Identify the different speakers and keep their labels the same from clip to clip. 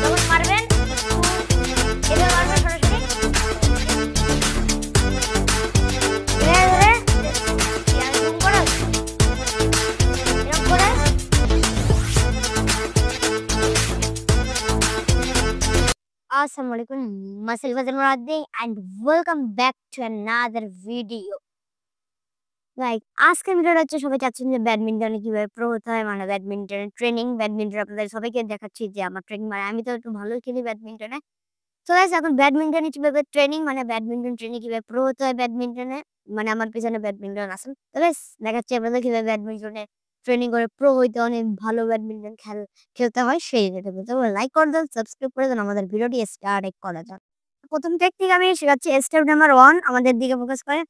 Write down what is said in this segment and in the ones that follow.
Speaker 1: যখন মারবেন এভাবে মারবেন সরাসরি Assalamualaikum, Masil Wazir Muraddi, and welcome back to another video. আজকের ভিডিওটা হচ্ছে সবাই চাচ্ছেন যে ব্যাডমিন্টনে কিভাবে প্রো হতে হয়, মানে ব্যাডমিন্টনের ট্রেনিং। ব্যাডমিন্টন আপনাদের সবাইকে দেখাচ্ছি যে আমার ট্রেনিং, মানে আমি তো একটু ভালোই খেলি ব্যাডমিন্টনে। তো গাইস এখন ব্যাডমিন্টনে কিভাবে ট্রেনিং, মানে ব্যাডমিন্টন ট্রেনিং কিভাবে প্রো হতে হয় ব্যাডমিন্টনে, মানে আমার পিছনে ব্যাডমিন্টন আসেন। তো গাইস দেখাচ্ছি আপনাদের কিভাবে ব্যাডমিন্টনে ট্রেনিং করে প্রো হইতে অনেক ভালো ব্যাডমিন্টন খেলতে হয় সেই ভিডিওতে। তো লাইক করে দেন, সাবস্ক্রাইব করে দেন, আমাদের ভিডিওটি স্টার্ট করা যাক। প্রথম টেকনিক আমি শেখাচ্ছি স্টেপ নাম্বার 1, আমাদের দিকে ফোকাস করে।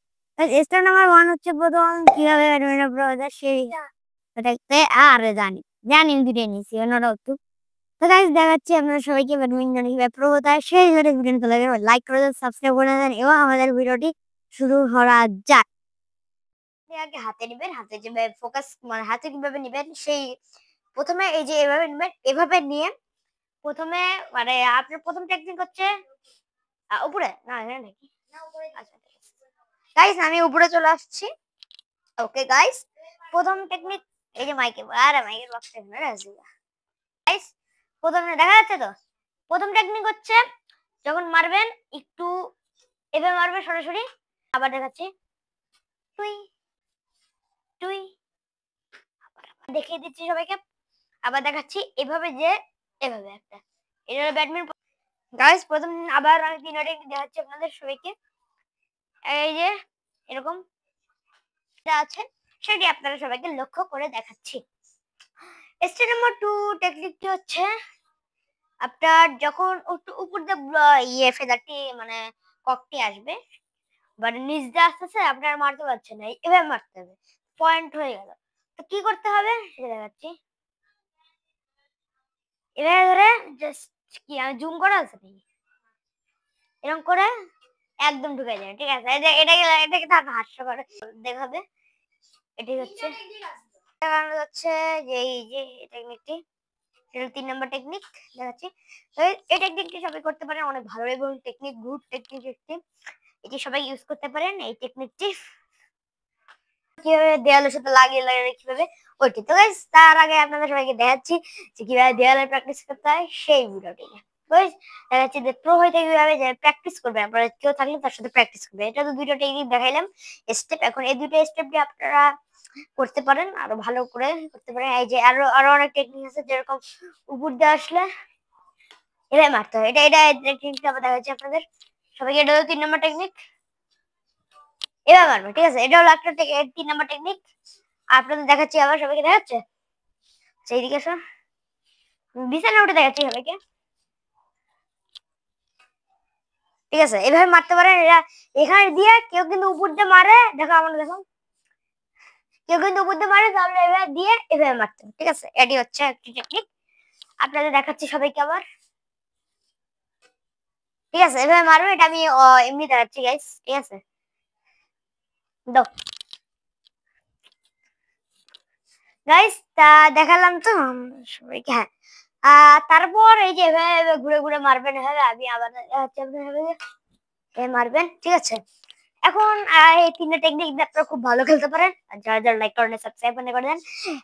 Speaker 1: স্টেপ নাম্বার 1 হচ্ছে প্রথম কিভাবে ব্যাডমিন্টন প্রো হতে হয় সেই দেখতে। আর জানি ভিডিও নিয়েছি অন্যরাও একটু। তো গাইস দেখাচ্ছি আপনারা সবাইকে ব্যাডমিন্টন কিভাবে প্রো হতে হয় সেই ভিডিওটি লাইক করে দেন, সাবস্ক্রাইব করে দেন এবং আমাদের ভিডিওটি শুরু করা যাক। আগে হাতে নেবেন, হাতে যেভাবে ফোকাস, মানে হাতে কিভাবে নেবেন সেই প্রথমে এই যে এভাবে নেবেন। এভাবে নিয়ে প্রথমে মানে আপনার প্রথম টেকনিক হচ্ছে উপরে না এখানে নাকি আচ্ছা গাইস আমি উপরে চলে আসছি। ওকে গাইস প্রথম টেকনিক এই যে মাইকের বক্স গাইস প্রথমে দেখা যাচ্ছে তো। প্রথম টেকনিক হচ্ছে যখন মারবেন একটু এভাবে মারবেন সরাসরি। আবার দেখাচ্ছি টুই টুই, দেখিয়ে দিচ্ছি সবাইকে। আবার দেখাচ্ছি এভাবে যে এভাবে একটা, এটা হলো ব্যাডমিন্টন। গাইস প্রথম আবার আমি তিনটা টেকনিক দেখাচ্ছি আপনাদের সবাইকে। এই যে এরকম আছে সেটি আপনারা সবাইকে লক্ষ্য করে দেখাচ্ছি। স্টেপ নাম্বার 2 টেকনিকটি হচ্ছে আপনার যখন উপর দিয়ে ফেদারটি মানে ককটি আসবে, মানে নিচ দিয়ে আসতেছে আপনার মারতে পারছেন না, এভাবে মারতে হবে, পয়েন্ট হয়ে গেল। তো কি করতে হবে সেটা দেখাচ্ছি। এভাবে ধরে জাস্ট কি আমি জুম করা আছে নাকি এরকম করে একদম ঢুকে যায়, ঠিক আছে? এটাকে তার হাস্যকর দেখাবে। এটাই হচ্ছে দেখানো যাচ্ছে যে এই যে টেকনিকটি, এটা 3 নাম্বার টেকনিক দেখাচ্ছি। তো এই টেকনিকটি সবাই করতে পারেন, অনেক ভালো এবং টেকনিক গুড টেকনিক একটি, এটি সবাই ইউজ করতে পারেন এই টেকনিকটি। কিভাবে দেয়ালের সাথে লাগিয়ে কিভাবে ওইটি। তো গাইস তার আগে আপনাদের সবাইকে দেখাচ্ছি যে কিভাবে দেয়ালে প্র্যাকটিস করতে হয় সেই ভিডিওটি। গাইস দেখাচ্ছি যে প্রো হইতে কিভাবে যে প্র্যাকটিস করবেন, আপনারা কেউ থাকলে তার সাথে প্র্যাকটিস করবেন। এটা তো দুইটা টেকনিক দেখাইলাম স্টেপ। এখন এই দুটো স্টেপটি আপনারা করতে পারেন, আরো ভালো করে করতে পারেন। এই যে আরো আরো অনেক টেকনিক আছে, যেরকম উপর দিয়ে আসলে এভাবে মারতে হয়। এটা টেকনিকটা আবার দেখাচ্ছি আপনাদের সবাইকে। এটা হলো 3 নাম্বার টেকনিক, এভাবে মারবেন, ঠিক আছে? এটা হলো একটা 3 নাম্বার টেকনিক। আপনাদের দেখাচ্ছি, আবার সবাইকে দেখাচ্ছে সেই দিকে এসো, বিছানা উঠে দেখাচ্ছি সবাইকে, ঠিক আছে? এভাবে মারতে পারেন। এরা এখানে দিয়ে কেউ কিন্তু উপর দিয়ে মারে, দেখো আমার দেখো, কেউ কিন্তু উপর দিয়ে মারে, তাহলে এভাবে দিয়ে এভাবে মারতে হবে, ঠিক আছে? এটি হচ্ছে একটি টেকনিক, আপনাদের দেখাচ্ছি সবাইকে আবার, ঠিক আছে? এভাবে মারবে, এটা আমি এমনি দেখাচ্ছি গাইস, ঠিক আছে? দাও গাইস, তা দেখালাম তো সবাইকে। হ্যাঁ তারপর এই যে এভাবে ঘুরে ঘুরে মারবেন, এভাবে আমি আবার মারবেন, ঠিক আছে? এখন এই 3টা টেকনিক দিয়ে আপনারা খুব ভালো খেলতে পারেন। আর যারা যারা লাইক করেন সাবস্ক্রাইব করে দেন।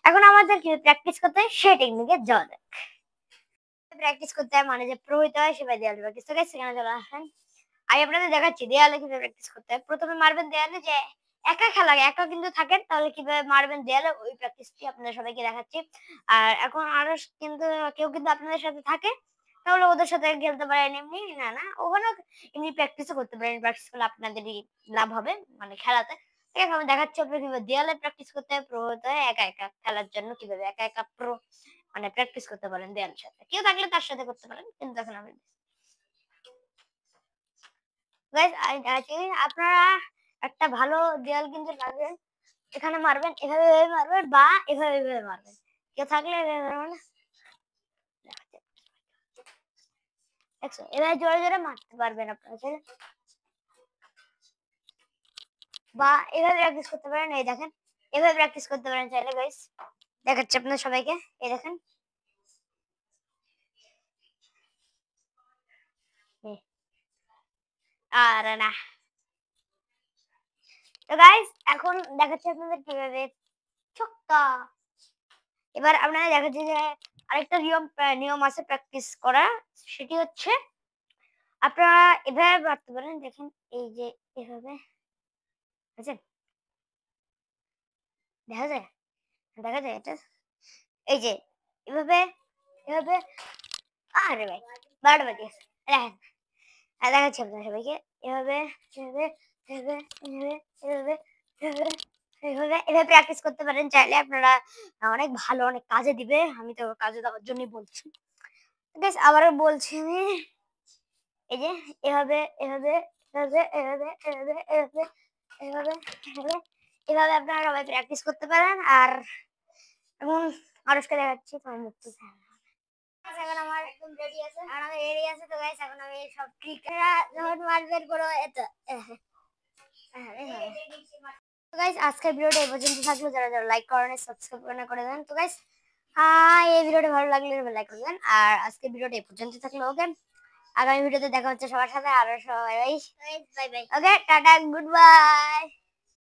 Speaker 1: এখন আমাদের কি প্র্যাকটিস করতে হয় সেই টেকনিকে যাওয়া যাক। প্র্যাকটিস করতে হয় মানে যে প্রো হইতে হয় সেভাবে দেয়ালে প্র্যাকটিস করে সেখানে চলে আসেন। আমি আপনাদের দেখাচ্ছি দেয়ালে কিভাবে প্র্যাকটিস করতে হয়। প্রথমে মারবেন দেয়ালে, যে একা খেলা একা কিন্তু থাকেন তাহলে কিভাবে মারবেন দেয়ালে ওই প্র্যাকটিসটি আপনাদের সবাইকে দেখাচ্ছি। আর এখন আরো কিন্তু কেউ কিন্তু আপনাদের সাথে থাকে তাহলে ওদের সাথে খেলতে পারেন, এমনি না ওখানেও এমনি প্র্যাকটিসও করতে পারেন। প্র্যাকটিস করলে আপনাদেরই লাভ হবে মানে খেলাতে। ঠিক আছে আমি দেখাচ্ছি আপনাদের কিভাবে দেয়ালে প্র্যাকটিস করতে হয়, প্রো হতে হয় একা একা খেলার জন্য কিভাবে একা একা প্রো মানে প্র্যাকটিস করতে পারেন দেয়ালের সাথে। কেউ থাকলে তার সাথে করতে পারেন, কিন্তু এখন আমি গাইস আপনারা একটা ভালো দেয়াল কিন্তু লাগবে, এখানে মারবেন এভাবে এভাবে মারবেন বা এভাবে এভাবে মারবেন। কেউ থাকলে এভাবে মারবেন না, দেখছো এভাবে জোরে জোরে মারতে পারবেন আপনারা চাইলে, বা এভাবে প্র্যাকটিস করতে পারেন। এই দেখেন এভাবে প্র্যাকটিস করতে পারেন চাইলে গাইস, দেখাচ্ছি আপনাদের সবাইকে। এই দেখেন আর না। তো গাইস এখন দেখাচ্ছি আপনাদের কিভাবে ছক্কা। এবার আপনারা দেখাচ্ছি যে আরেকটা নিয়ম আছে প্র্যাকটিস করা। সেটি হচ্ছে আপনারা এভাবে মারতে পারেন। দেখেন এই যে এভাবে, বুঝছেন? দেখা যায়? দেখা যায় এটা? এই যে এভাবে, এভাবে আরে ভাই ১২টা বাজে গেছে। দেখেন, দেখাচ্ছি আপনাদের সবাইকে। এভাবে, এভাবে, এভাবে, এভাবে, এভাবে, এভাবে, এভাবে, এভাবে প্র্যাকটিস করতে পারেন চাইলে আপনারা অনেক ভালো অনেক কাজে দিবে। আমি তো কাজে দেওয়ার জন্যই বলছি। গাইস আবারও বলছি আমি এই যে এভাবে, এভাবে, এভাবে, এভাবে, এভাবে, এভাবে, এভাবে, এভাবে, এভাবে আপনারা সবাই প্র্যাকটিস করতে পারেন। আর এখন আনুশকা দেখাচ্ছি তোমার মুখ তো এখন আমার একদম রেডি আছে। আর আমি রেডি আছে তো গাইস এখন আমি সব ট্রিকরা যখন মারবেন পুরো এত তো গাইস আজকের ভিডিওটা এই পর্যন্ত থাকলো। যারা যারা লাইক করেন সাবস্ক্রাইব করে দেন। তো গাইস এই ভিডিওটা ভালো লাগলে লাইক করে দেন। আর আজকের ভিডিওটা এই পর্যন্ত থাকলো। ওকে, আগামী ভিডিওতে দেখা হচ্ছে সবার সাথে। আর সবাই বাই বাই। ওকে, টাটা, গুড বাই।